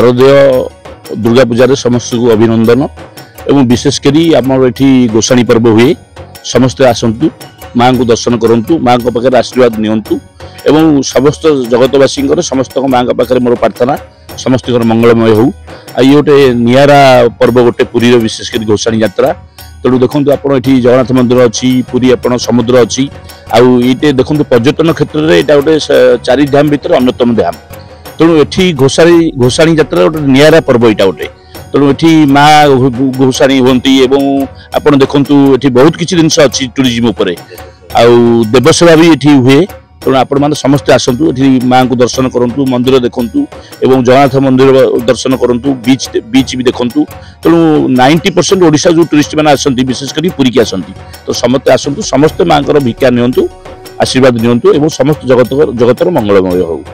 शारदीय दुर्गा पूजा समस्त को अभिनंदन एवं विशेषकर आमर ये गोसाणी पर्व हुए समस्ते आसतु माँ को दर्शन करूँ माँ पाखे आशीर्वाद नियंतु एवं समस्त जगतवासी समस्त माँ पाखे मोर प्रार्थना समस्त मंगलमय हो ये गोटे निरा पर्व गोटे पुरी विशेषकर गोसाणी यात्रा तेणु देखो आप जगन्नाथ मंदिर अच्छी पुरी आप समुद्र अच्छी आईटे देखो पर्यटन क्षेत्र में यहाँ गोटे 4 धाम भितर अन्यतम धाम तेणु ये गोसाणी यात्रा गोटे निरा पर्व यहाँ गोटे तेणु ये माँ गोसाणी हमें आप देखु ये बहुत किसी जिन अच्छी टूरिज्म उपर देवसेवा भी ये हुए तेणु आपण मैंने समस्ते आसतु माँ को दर्शन करूँ मंदिर देखूँ एवं जगन्नाथ मंदिर दर्शन करूँ बीच भी देखूँ तेणु 90% ओडिशा जो टूरिस्ट मैंने आसती विशेषकर पुरी की आसती तो समस्ते आसतु समस्ते माँ भिक्षा नियंतु आशीर्वाद नियंतु एवं समस्त जगतर मंगलमय हो।